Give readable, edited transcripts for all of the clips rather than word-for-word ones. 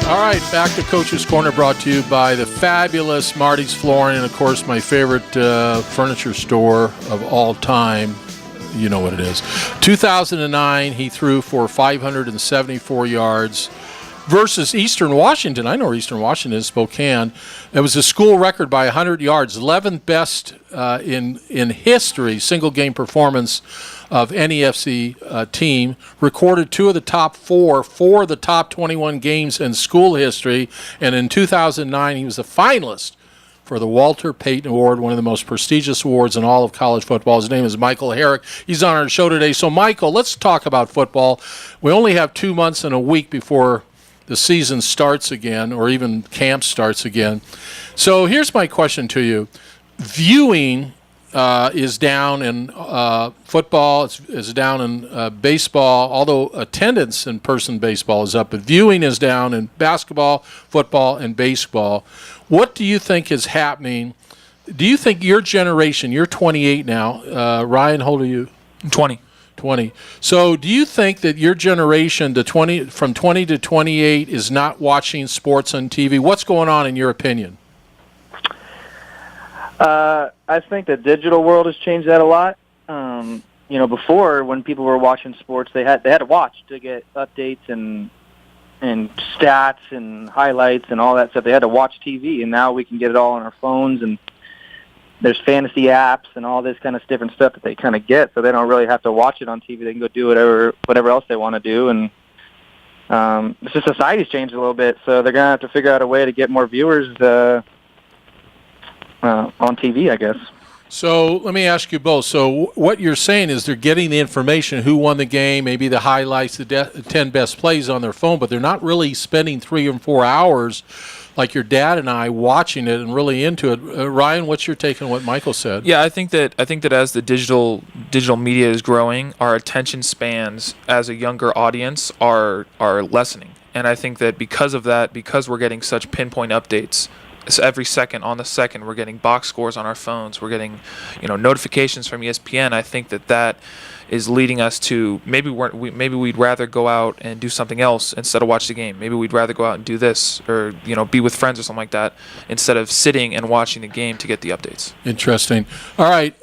All right, back to Coach's Corner, brought to you by the fabulous Marty's Flooring, and, of course, my favorite furniture store of all time. You know what it is. 2009, he threw for 574 yards versus Eastern Washington. I know where Eastern Washington is, Spokane. It was a school record by 100 yards, 11th best in history, single-game performance of any FC team. Recorded 2 of the top 4 of the top 21 games in school history. And in 2009, he was a finalist for the Walter Payton Award, one of the most prestigious awards in all of college football. His name is Michael Herrick. He's on our show today. So, Michael, let's talk about football. We only have 2 months and a week before the season starts again, or even camp starts again. So here's my question to you. Viewing is down in football, is down in baseball, although attendance in person baseball is up, but viewing is down in basketball, football, and baseball. What do you think is happening? Do you think your generation, you're 28 now, Ryan, how old are you? 20. 20. So do you think that your generation, from 20 to 28, is not watching sports on TV? What's going on in your opinion? I think the digital world has changed that a lot. Before, when people were watching sports, they had to watch to get updates and stats and highlights and all that stuff. They had to watch TV, and now we can get it all on our phones, and there's fantasy apps and all this kind of different stuff that they kind of get, so they don't really have to watch it on TV. They can go do whatever else they want to do, and it's just society's changed a little bit, so they're going to have to figure out a way to get more viewers on TV, I guess. So let me ask you both. So what you're saying is they're getting the information, who won the game, maybe the highlights, the 10 best plays on their phone, but they're not really spending 3 or 4 hours like your dad and I watching it and really into it. Ryan, what's your take on what Michael said? Yeah, I think that as the digital media is growing, our attention spans as a younger audience are lessening. And I think that because of that, because we're getting such pinpoint updates, so every second, on the second, we're getting box scores on our phones. We're getting, notifications from ESPN. I think that is leading us to maybe we'd rather go out and do something else instead of watch the game. Maybe we'd rather go out and do this, or be with friends or something like that, instead of sitting and watching the game to get the updates. Interesting. All right,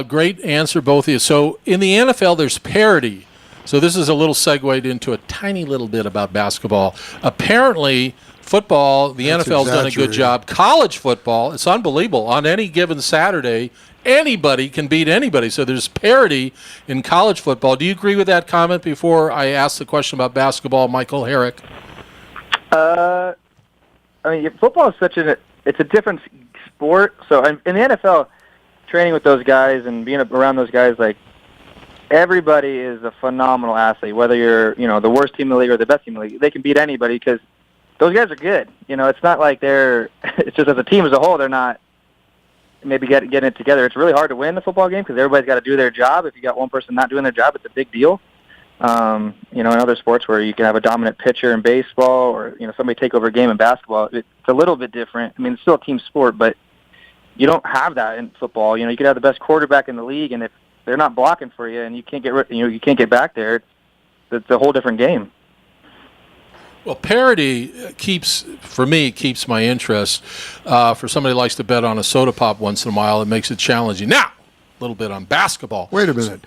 great answer, both of you. So in the NFL, there's parity. So this is a little segued into a tiny little bit about basketball. Apparently, football, the NFL's done a good job. College football, it's unbelievable. On any given Saturday, anybody can beat anybody. So there's parity in college football. Do you agree with that comment before I ask the question about basketball, Michael Herrick? Football is it's a different sport. So in the NFL, training with those guys and being around those guys, like, everybody is a phenomenal athlete, whether you're, the worst team in the league or the best team in the league. They can beat anybody because those guys are good. It's not like it's just as a team as a whole, they're not maybe getting it together. It's really hard to win the football game because everybody's got to do their job. If you got one person not doing their job, it's a big deal. In other sports where you can have a dominant pitcher in baseball or, somebody take over a game in basketball, it's a little bit different. It's still a team sport, but you don't have that in football. You could have the best quarterback in the league, and if they're not blocking for you and you can't get back there, it's a whole different game. Well, parity keeps my interest. For somebody who likes to bet on a soda pop once in a while, it makes it challenging. Now, a little bit on basketball. Wait a minute.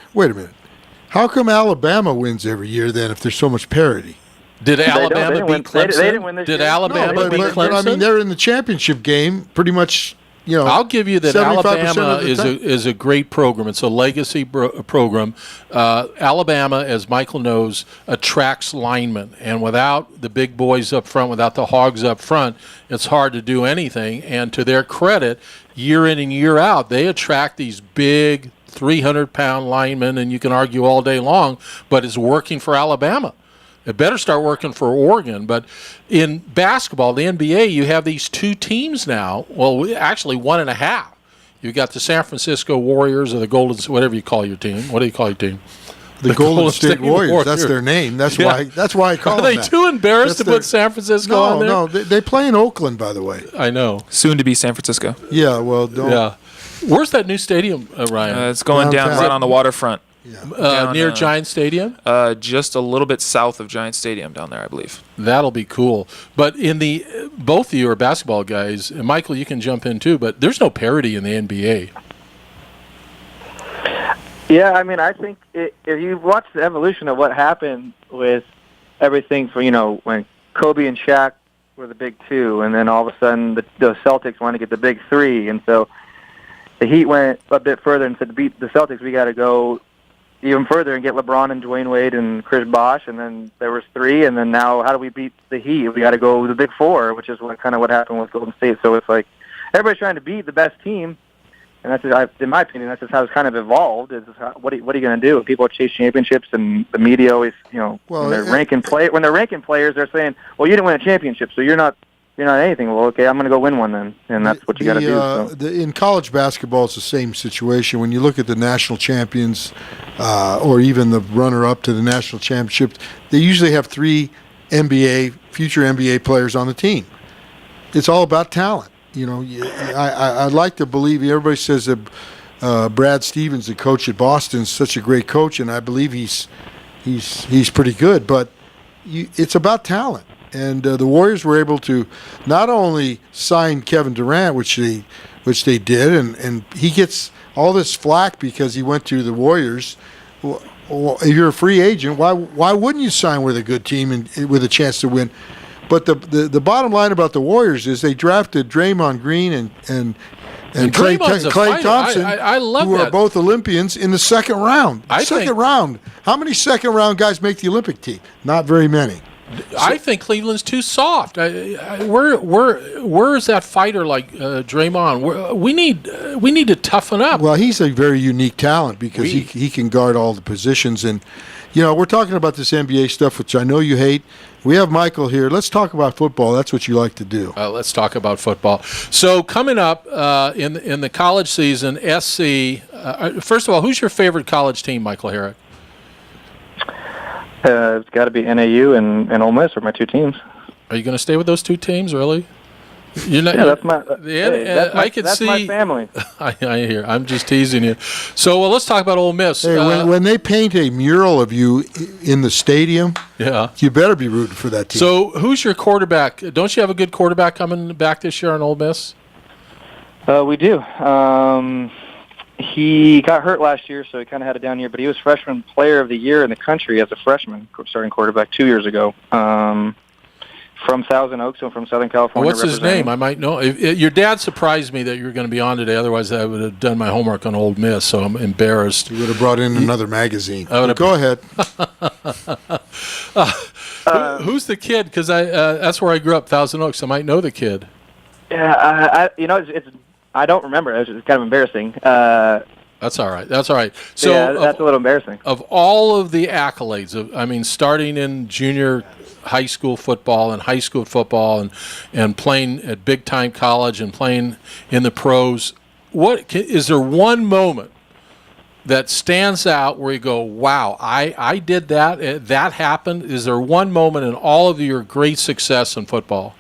How come Alabama wins every year then if there's so much parity? Did Alabama beat Clemson? They didn't win this year. Did Alabama beat Clemson? They're in the championship game pretty much. I'll give you that Alabama is a great program. It's a legacy program. Alabama, as Michael knows, attracts linemen. And without the big boys up front, without the hogs up front, it's hard to do anything. And to their credit, year in and year out, they attract these big 300-pound linemen, and you can argue all day long, but it's working for Alabama. It better start working for Oregon. But in basketball, the NBA, you have these 2 teams now. Well, actually 1.5. You've got the San Francisco Warriors or the Golden, whatever you call your team. What do you call your team? The Golden State Warriors. That's their name. That's why I call them that. Are they too embarrassed to put San Francisco on there? No, they play in Oakland, by the way. I know. Soon to be San Francisco. Yeah, well, don't. Yeah. Where's that new stadium, Ryan? It's going down right on the waterfront. Down, near Giant Stadium? Just a little bit south of Giant Stadium down there, I believe. That'll be cool. But both of you are basketball guys. And Michael, you can jump in too, but there's no parity in the NBA. Yeah, I mean, I think if you watch the evolution of what happened with everything from, when Kobe and Shaq were the big two, and then all of a sudden the Celtics wanted to get the big three, and so the Heat went a bit further and said, to beat the Celtics, we got to go even further and get LeBron and Dwayne Wade and Chris Bosh, and then there was three, and then now how do we beat the Heat? We got to go with the big four, which is what happened with Golden State. So it's like everybody's trying to beat the best team, and that's just, in my opinion, that's just how it's kind of evolved. Is what are you going to do? People chase championships, and the media always, when they're ranking players, they're saying, well, you didn't win a championship, so you're not anything. Well, okay, I'm going to go win one then, and that's what you got to do. So. In college basketball, it's the same situation. When you look at the national champions, or even the runner-up to the national championship, they usually have three future NBA players on the team. It's all about talent. I'd like to believe. Everybody says that Brad Stevens, the coach at Boston, is such a great coach, and I believe he's pretty good. But it's about talent. And the Warriors were able to not only sign Kevin Durant, which they did, and he gets all this flack because he went to the Warriors. Well, if you're a free agent, why wouldn't you sign with a good team and with a chance to win? But the bottom line about the Warriors is they drafted Draymond Green and Klay Thompson, I love who that. are both Olympians in the second round. Round. How many second-round guys make the Olympic team? Not very many. I think Cleveland's too soft. Where is that fighter like Draymond? We need to toughen up. Well, he's a very unique talent because he can guard all the positions. And, we're talking about this NBA stuff, which I know you hate. We have Michael here. Let's talk about football. That's what you like to do. Let's talk about football. So coming up in the college season, SC, first of all, who's your favorite college team, Michael Herrick? It's got to be NAU and Ole Miss are my two teams. Are you going to stay with those two teams, really? That's my. That's my family. I hear. I'm just teasing you. So let's talk about Ole Miss. Hey, when they paint a mural of you in the stadium, you better be rooting for that team. So who's your quarterback? Don't you have a good quarterback coming back this year on Ole Miss? We do. He got hurt last year, so he kind of had a down year, but he was freshman player of the year in the country as a freshman, starting quarterback 2 years ago. From Thousand Oaks, so from Southern California. What's his name? I might know. Your dad surprised me that you were going to be on today. Otherwise, I would have done my homework on Ole Miss, so I'm embarrassed. You would have brought in another magazine. Go ahead. Who's the kid? Because that's where I grew up, Thousand Oaks. I might know the kid. Yeah, I don't remember. It's kind of embarrassing. That's all right. So that's a little embarrassing. Of all of the accolades, starting in junior high school football and high school football and playing at big-time college and playing in the pros, is there one moment that stands out where you go, wow, I did that, that happened? Is there one moment in all of your great success in football?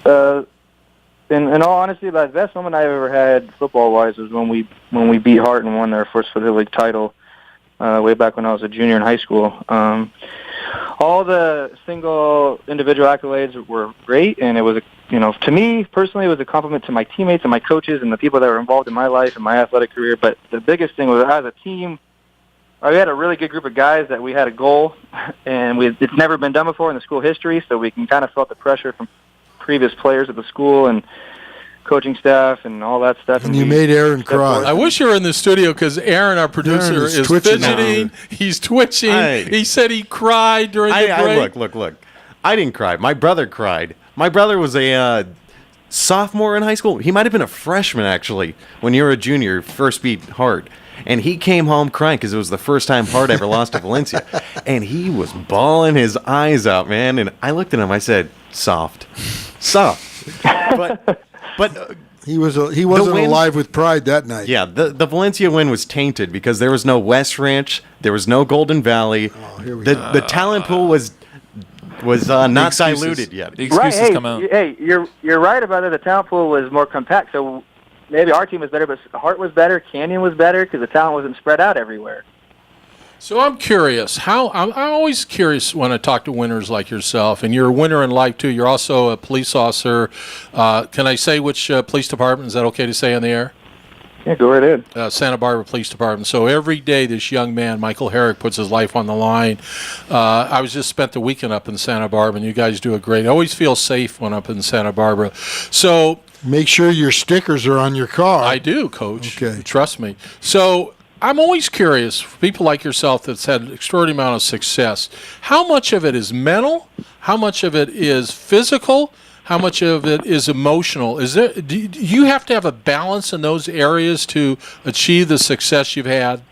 In all honesty, the best moment I ever had football-wise was when we beat Hart and won our first for the league title way back when I was a junior in high school. All the single individual accolades were great, and it was, to me personally, it was a compliment to my teammates and my coaches and the people that were involved in my life and my athletic career. But the biggest thing was, as a team, we had a really good group of guys that we had a goal, and it's never been done before in the school history, so we can kind of felt the pressure from previous players at the school and coaching staff and all that stuff. And you made Aaron cry. I wish you were in the studio because Aaron, our producer, is fidgeting. He's twitching. He said he cried during the break. Look. I didn't cry. My brother cried. My brother was a sophomore in high school. He might have been a freshman, actually, when you were a junior, first beat Hart. And he came home crying because it was the first time Hart ever lost to Valencia. And he was bawling his eyes out, man. And I looked at him. I said, soft. But he wasn't alive with pride that night. Yeah, the Valencia win was tainted because there was no West Ranch, there was no Golden Valley. The talent pool was not diluted yet. The excuses come out. Hey, you're right about it. The talent pool was more compact. So maybe our team was better, but Hart was better, Canyon was better because the talent wasn't spread out everywhere. So I'm curious. I'm always curious when I talk to winners like yourself, and you're a winner in life too. You're also a police officer. Can I say which police department? Is that okay to say on the air? Yeah, go right ahead. Santa Barbara Police Department. So every day this young man, Michael Herrick, puts his life on the line. I was just spent the weekend up in Santa Barbara, and you guys do a great. I always feel safe when I'm up in Santa Barbara. So make sure your stickers are on your car. I do, Coach. Okay. Trust me. So I'm always curious, for people like yourself that's had an extraordinary amount of success, how much of it is mental? How much of it is physical? How much of it is emotional? Do you have to have a balance in those areas to achieve the success you've had?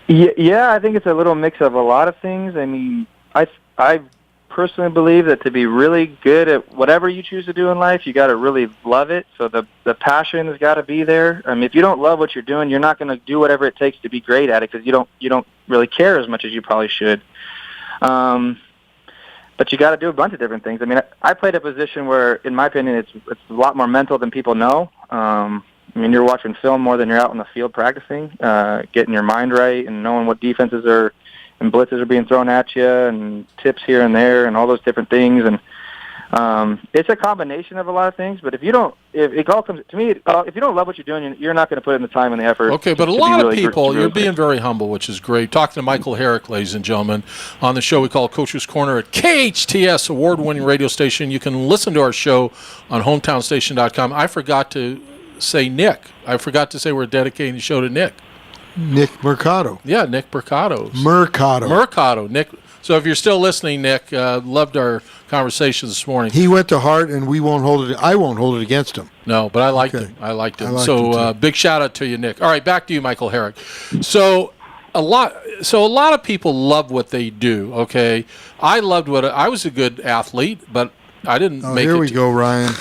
Yeah, I think it's a little mix of a lot of things. I mean, I personally believe that to be really good at whatever you choose to do in life, you got to really love it. So the passion has got to be there. I mean, if you don't love what you're doing, you're not going to do whatever it takes to be great at it because you don't really care as much as you probably should. But you got to do a bunch of different things. I mean, I played a position where, in my opinion, it's a lot more mental than people know. I mean, you're watching film more than you're out in the field practicing, getting your mind right and knowing what defenses and blitzes are being thrown at you and tips here and there and all those different things. And it's a combination of a lot of things. But if you don't, if it all comes to me, if you don't love what you're doing, you're not going to put in the time and the effort. Okay, but a lot of people, you're being very humble, which is great. Talking to Michael Herrick, ladies and gentlemen, on the show we call Coach's Corner at KHTS, award-winning radio station. You can listen to our show on hometownstation.com. I forgot to say Nick. I forgot to say we're dedicating the show to Nick. Nick Mercado. Yeah, Nick Mercado. Mercado. Nick. So if you're still listening, Nick, loved our conversation this morning. He went to Hart, and we won't hold it. I won't hold it against him. No, but I liked him. I liked him. So big shout out to you, Nick. All right, back to you, Michael Herrick. So a lot of people love what they do. Okay, I was a good athlete, but I didn't make it. Here we go, Ryan.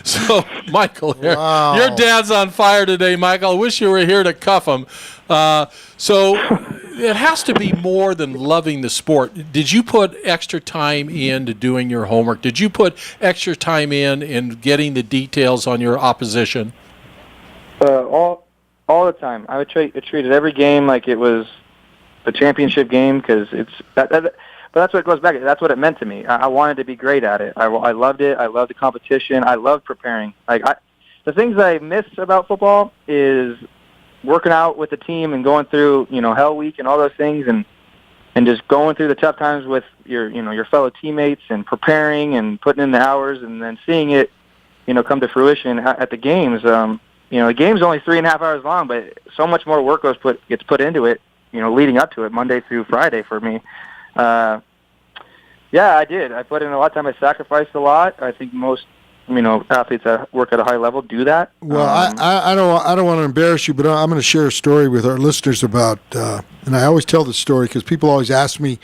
So, Michael, wow. Your dad's on fire today, Michael. I wish you were here to cuff him. So it has to be more than loving the sport. Did you put extra time into doing your homework? Did you put extra time in getting the details on your opposition? All the time. I would treat every game like it was a championship game because it's that. But that's what it goes back to. That's what it meant to me. I wanted to be great at it. I loved it. I loved the competition. I loved preparing. The things I miss about football is working out with the team and going through, Hell Week and all those things, and just going through the tough times with your fellow teammates and preparing and putting in the hours and then seeing it, come to fruition at the games. The game's only 3.5 hours long, but so much more work gets put into it, leading up to it, Monday through Friday for me. Yeah, I did. I put in a lot of time. I sacrificed a lot. I think most, athletes that work at a high level do that. Well, I don't want to embarrass you, but I'm going to share a story with our listeners about, and I always tell this story because people always ask me,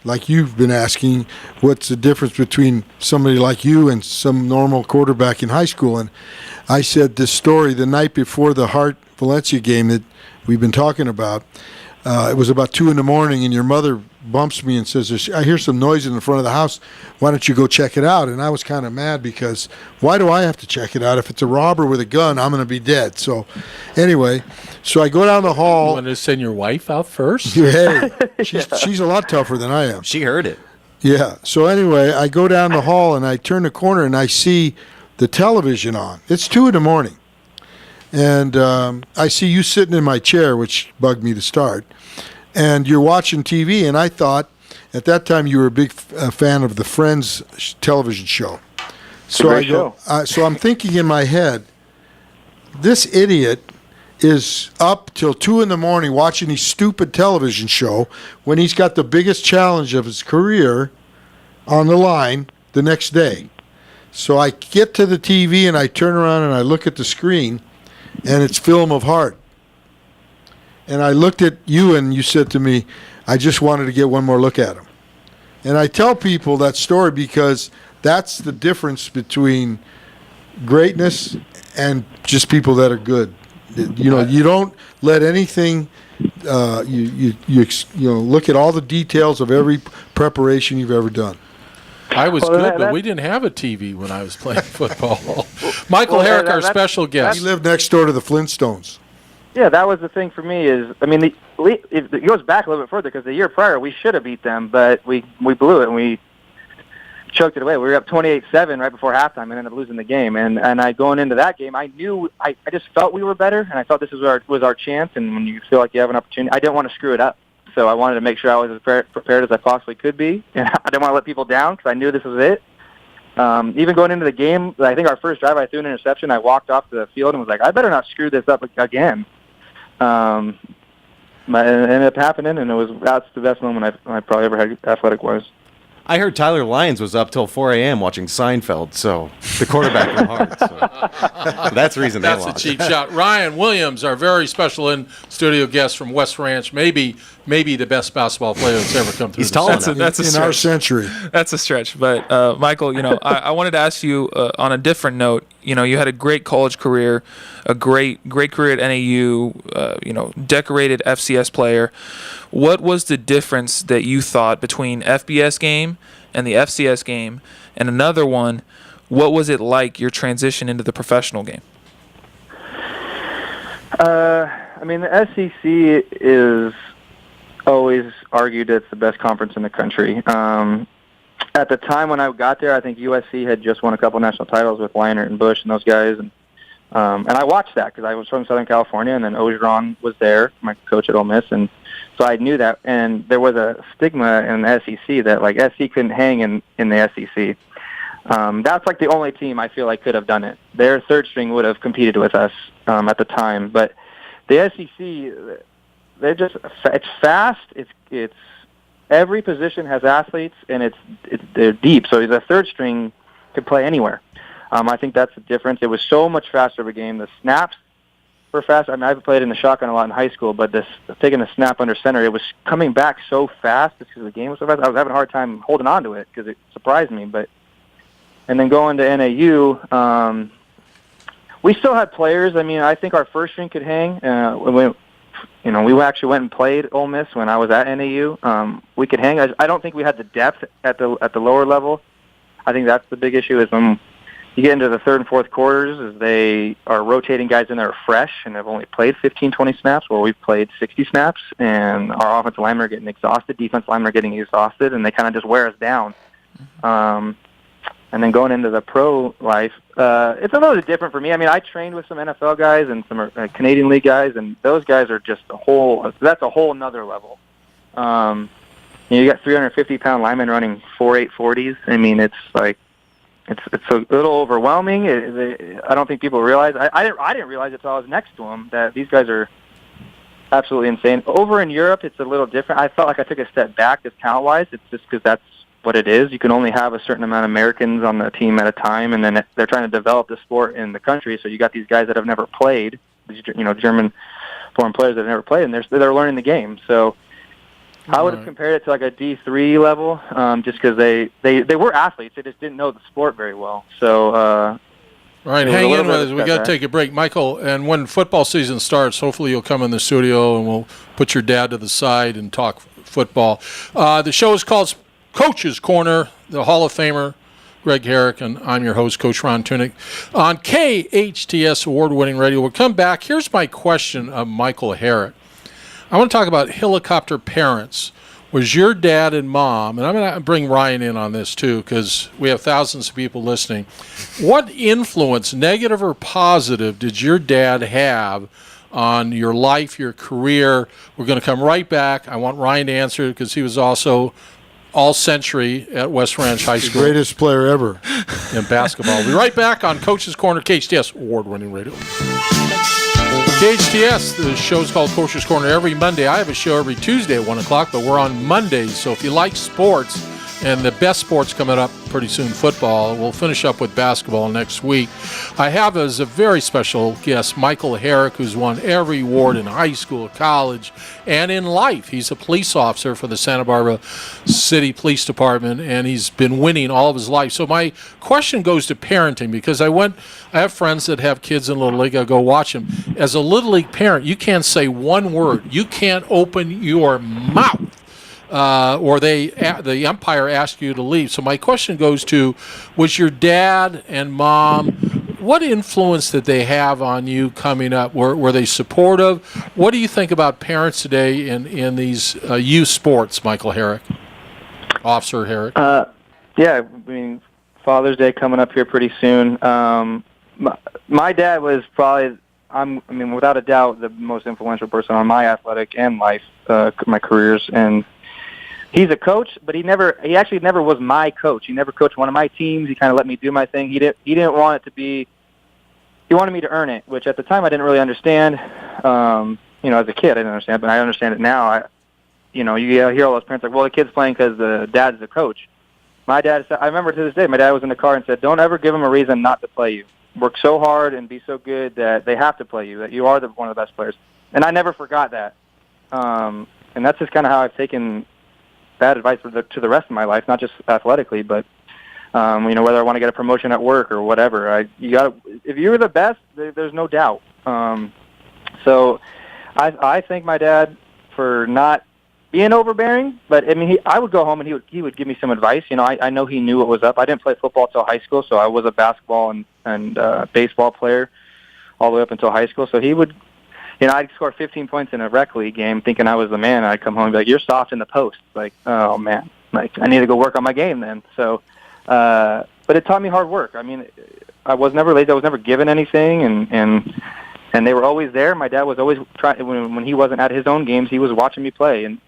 like you've been asking, what's the difference between somebody like you and some normal quarterback in high school? And I said this story the night before the Hart-Valencia game that we've been talking about. It was about 2 a.m, and your mother bumps me and says, I hear some noise in the front of the house. Why don't you go check it out? And I was kind of mad because why do I have to check it out? If it's a robber with a gun, I'm going to be dead. So anyway, I go down the hall. You want to send your wife out first? Hey, she's a lot tougher than I am. She heard it. Yeah. So anyway, I go down the hall, and I turn the corner, and I see the television on. It's 2 a.m. And I see you sitting in my chair, which bugged me to start. And you're watching TV, and I thought at that time you were a big fan of the Friends television show. So I go. So I'm thinking in my head, this idiot is up till 2 a.m. watching his stupid television show when he's got the biggest challenge of his career on the line the next day. So I get to the TV, and I turn around, and I look at the screen, and it's film of Hart. And I looked at you, and you said to me, I just wanted to get one more look at him. And I tell people that story because that's the difference between greatness and just people that are good. You don't let anything, you look at all the details of every preparation you've ever done. I was Well, good, but that- we didn't have a TV when I was playing football. Michael Well, Herrick, our that's- special He guest. lived next door to the Flintstones. Yeah, that was the thing for me is, I mean, it goes back a little bit further because the year prior we should have beat them, but we blew it and we choked it away. We were up 28-7 right before halftime and ended up losing the game. And I going into that game, I knew I just felt we were better, and I thought this was our chance. And when you feel like you have an opportunity, I didn't want to screw it up. So I wanted to make sure I was as prepared as I possibly could be, and I didn't want to let people down because I knew this was it. Even going into the game, I think our first drive I threw an interception. I walked off the field and was like, I better not screw this up again. But it ended up happening, and that's the best moment I probably ever had athletic-wise. I heard Tyler Lyons was up till 4 a.m. watching Seinfeld, so the quarterback went hard. So that's the reason That's they a lost. cheap shot. Ryan Williams, our very special in-studio guest from West Ranch, maybe the best basketball player that's ever come through. He's tall enough. That's a in our stretch. century. That's a stretch, but Michael, I wanted to ask you on a different note. You had a great college career, a great career at NAU. Decorated FCS player. What was the difference that you thought between FBS game and the FCS game? And another one, what was it like your transition into the professional game? I mean, the SEC is always argued it's the best conference in the country. At the time when I got there, I think USC had just won a couple national titles with Leinart and Bush and those guys, and I watched that because I was from Southern California, and then Ogeron was there, my coach at Ole Miss, and so I knew that. And there was a stigma in the SEC that like SC couldn't hang in the SEC. That's like the only team I feel like could have done it. Their third string would have competed with us at the time, but the SEC, it's fast. It's every position has athletes, and they're deep. So the third string could play anywhere. I think that's the difference. It was so much faster of a game. The snaps were fast. I mean, I've played in the shotgun a lot in high school, but taking the snap under center, it was coming back so fast just because the game was so fast. I was having a hard time holding on to it because it surprised me. And then going to NAU, we still had players. I mean, I think our first string could hang. We actually went and played Ole Miss when I was at NAU. We could hang. I don't think we had the depth at the lower level. I think that's the big issue is when you get into the third and fourth quarters is they are rotating guys in there fresh and have only played 15, 20 snaps, where we've played 60 snaps, and our offensive linemen are getting exhausted, defensive linemen are getting exhausted, and they kind of just wear us down. And then going into the pro life, it's a little bit different for me. I mean, I trained with some NFL guys and some Canadian League guys, and those guys are just that's a whole nother level. You got 350-pound linemen running 4.8 40s. I mean, it's like, it's a little overwhelming. I don't think people realize. I didn't realize it until I was next to them that these guys are absolutely insane. Over in Europe, it's a little different. I felt like I took a step back just talent-wise. It's just because that's what it is. You can only have a certain amount of Americans on the team at a time, and then they're trying to develop the sport in the country. So you got these guys that have never played, German foreign players that have never played, and they're learning the game. So I would have compared it to like a D3 level, just because they were athletes. They just didn't know the sport very well. So All right, it was a hang little in bit with us. of We a got to setback. take a break. Michael, and when football season starts, hopefully you'll come in the studio and we'll put your dad to the side and talk football. The show is called Coach's Corner, the Hall of Famer, Greg Herrick, and I'm your host, Coach Ron Tunick, on KHTS award-winning radio. We'll come back. Here's my question of Michael Herrick. I want to talk about helicopter parents. Was your dad and mom, and I'm going to bring Ryan in on this too because we have thousands of people listening. What influence, negative or positive, did your dad have on your life, your career? We're going to come right back. I want Ryan to answer because he was also all-century at West Ranch High School Greatest player ever. in basketball. We'll be right back on Coach's Corner, KHTS, award-winning radio. KHTS, the show's called Coach's Corner every Monday. I have a show every Tuesday at 1 o'clock, but we're on Mondays. So if you like sports, and the best sports coming up pretty soon, football. We'll finish up with basketball next week. I have as a very special guest Michael Herrick, who's won every award in high school, college, and in life. He's a police officer for the Santa Barbara City Police Department, and he's been winning all of his life. So my question goes to parenting, because I have friends that have kids in Little League. I go watch them. As a Little League parent, you can't say one word. You can't open your mouth or the umpire asked you to leave. So my question goes to, was your dad and mom, what influence did they have on you coming up? Were they supportive? What do you think about parents today in these youth sports, Michael Herrick? Officer Herrick? Yeah, I mean, Father's Day coming up here pretty soon. My dad was probably, without a doubt, the most influential person on my athletic and life, my careers. And he's a coach, but he actually never was my coach. He never coached one of my teams. He kind of let me do my thing. He didn't want it to be. He wanted me to earn it, which at the time I didn't really understand. As a kid, I didn't understand, but I understand it now. You hear all those parents like, well, the kid's playing because the dad's the coach. My dad said, I remember to this day, my dad was in the car and said, don't ever give them a reason not to play you. Work so hard and be so good that they have to play you, that you are one of the best players. And I never forgot that. And that's just kind of how I've taken that advice to the rest of my life, not just athletically, but whether I want to get a promotion at work or whatever. If you're the best, there's no doubt. So I thank my dad for not being overbearing, but I would go home and he would give me some advice. I know he knew what was up. I didn't play football till high school, so I was a basketball and baseball player all the way up until high school. So he would, I'd score 15 points in a rec league game thinking I was the man. I'd come home and be like, you're soft in the post. Like, oh man, like I need to go work on my game then. So, but it taught me hard work. I was never lazy. I was never given anything, and they were always there. My dad was always trying. When he wasn't at his own games, he was watching me play. And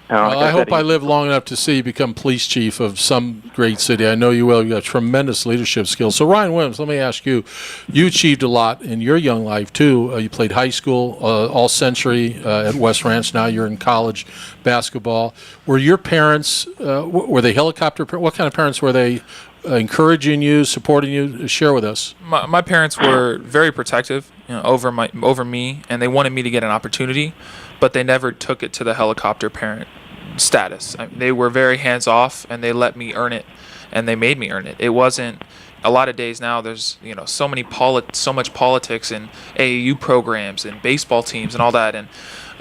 I hope I live long enough to see you become police chief of some great city. I know you will. You have tremendous leadership skills. So Ryne Williams, let me ask you. You achieved a lot in your young life too. You played high school, all century at West Ranch. Now you're in college basketball. Were your parents? Were they helicopter? What kind of parents were they? Encouraging you, supporting you? Share with us. My parents were very protective, over me, and they wanted me to get an opportunity, but they never took it to the helicopter parent status. They were very hands off, and they let me earn it, and they made me earn it. It wasn't a lot of days now. There's so much politics and AAU programs and baseball teams and all that, and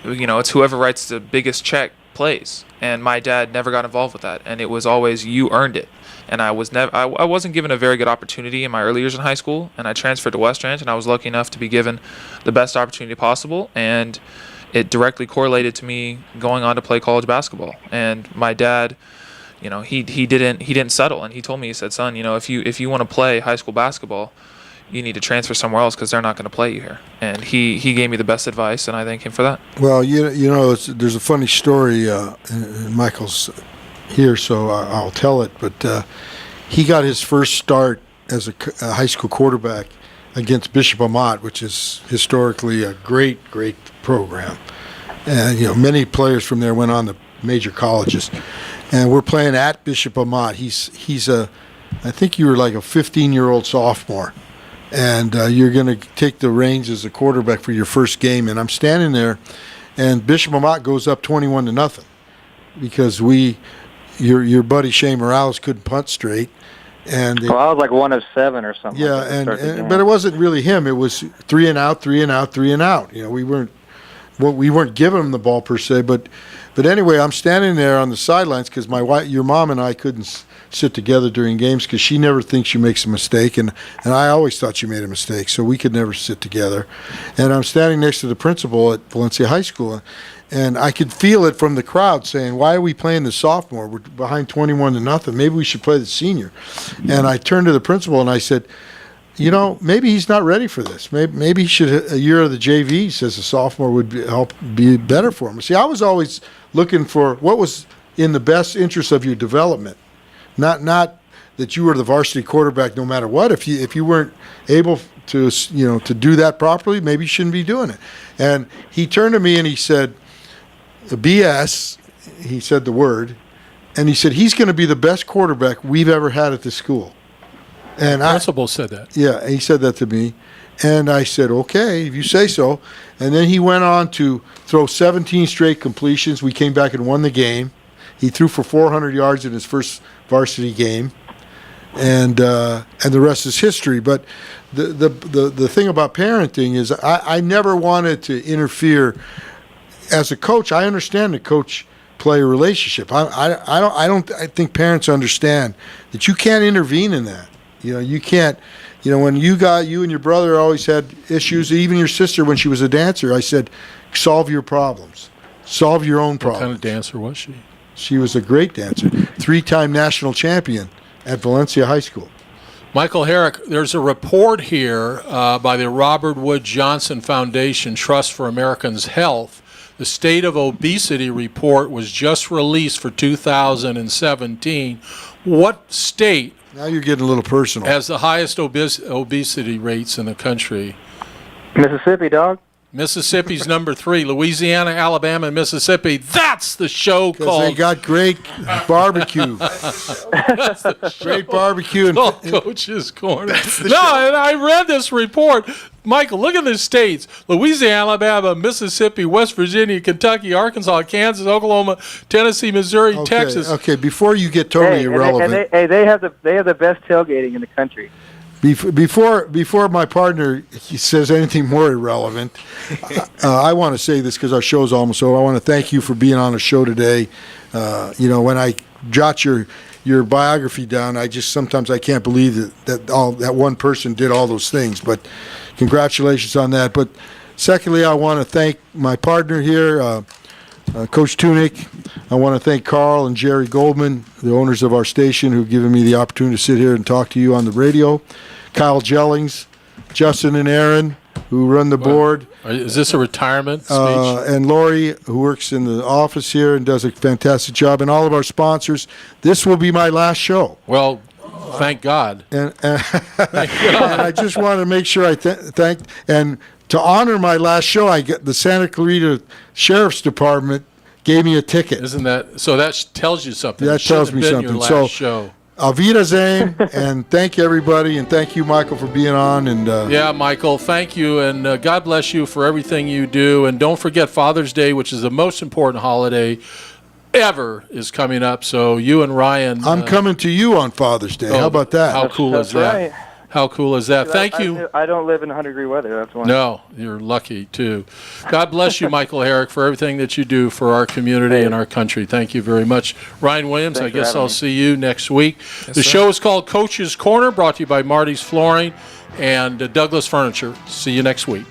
it's whoever writes the biggest check plays. And my dad never got involved with that, and it was always you earned it. And I wasn't given a very good opportunity in my early years in high school, and I transferred to West Ranch, and I was lucky enough to be given the best opportunity possible, and it directly correlated to me going on to play college basketball. And my dad, he didn't settle, and he told me, he said, son, if you want to play high school basketball, you need to transfer somewhere else because they're not going to play you here. And he gave me the best advice, and I thank him for that. Well, there's a funny story. Michael's here, so I'll tell it. But he got his first start as a high school quarterback against Bishop Amat, which is historically a great program. And many players from there went on to major colleges. And we're playing at Bishop Amat. I think you were like a 15-year-old sophomore. And you're going to take the reins as a quarterback for your first game. And I'm standing there, and Bishop Amat goes up 21-0 because your buddy Shea Morales couldn't punt straight. And I was like 1 of 7 or something. Yeah, but it wasn't really him. It was 3 and out, 3 and out, 3 and out. We weren't giving him the ball per se. But anyway, I'm standing there on the sidelines because your mom and I couldn't sit together during games because she never thinks she makes a mistake, and I always thought she made a mistake, so we could never sit together. And I'm standing next to the principal at Valencia High School, and I could feel it from the crowd saying, why are we playing the sophomore? We're behind 21-0. Maybe we should play the senior. And I turned to the principal and I said, maybe he's not ready for this. Maybe he should a year of the JV, says a sophomore would help be better for him. See, I was always looking for what was in the best interest of your development. Not that you were the varsity quarterback no matter what. If you weren't able to to do that properly, maybe you shouldn't be doing it. And he turned to me and he said, BS, he said the word, and he said he's going to be the best quarterback we've ever had at the school. And the principal said that. Yeah, he said that to me. And I said, okay, if you say so. And then he went on to throw 17 straight completions. We came back and won the game. He threw for 400 yards in his first varsity game, and the rest is history. But the thing about parenting is I never wanted to interfere as a coach, I understand the coach-player relationship. I think parents understand that you can't intervene in that. You can't. When you and your brother always had issues, even your sister when she was a dancer, I said, solve your problems. Solve your own problems. What kind of dancer was she? She was a great dancer. 3-time national champion at Valencia High School. Michael Herrick, there's a report here by the Robert Wood Johnson Foundation Trust for Americans' Health. The State of Obesity report was just released for 2017. What state Now you're getting a little personal. has the highest obesity rates in the country? Mississippi, dog. Mississippi's number 3. Louisiana, Alabama, and Mississippi. That's the show Because called they got great barbecue. Great barbecue. And Coach's Corner. No, and I read this report. Michael, look at the states. Louisiana, Alabama, Mississippi, West Virginia, Kentucky, Arkansas, Kansas, Oklahoma, Tennessee, Missouri, Texas. Okay, before you get totally irrelevant. They have the best tailgating in the country. Before my partner says anything more irrelevant, I want to say this because our show's almost over. I want to thank you for being on the show today. When I jot your biography down, sometimes I can't believe that one person did all those things. But congratulations on that. But secondly, I want to thank my partner here, Coach Tunick. I want to thank Carl and Jerry Goldman, the owners of our station, who've given me the opportunity to sit here and talk to you on the radio. Kyle Jellings, Justin and Aaron, who run the board. Is this a retirement speech? And Lori, who works in the office here and does a fantastic job, and all of our sponsors. This will be my last show. Well, thank God. And I just want to make sure I thank, and to honor my last show, I get the Santa Clarita Sheriff's Department gave me a ticket. Isn't that so? That tells you something. That It shouldn't tells me have been something. Your last So, show. Auf Wiedersehen, and thank you, everybody, and thank you, Michael, for being on. And Yeah, Michael, thank you, and God bless you for everything you do. And don't forget Father's Day, which is the most important holiday ever, is coming up. So you and Ryan. I'm coming to you on Father's Day. How about that? How cool is that? Right. How cool is that? Thank you. I don't live in 100-degree weather. That's why. No, you're lucky, too. God bless you, Michael Herrick, for everything that you do for our community and our country. Thank you very much. Ryne Williams, Thanks I guess for having I'll me. see you next week. The show is called Coach's Corner, brought to you by Marty's Flooring and Douglas Furniture. See you next week.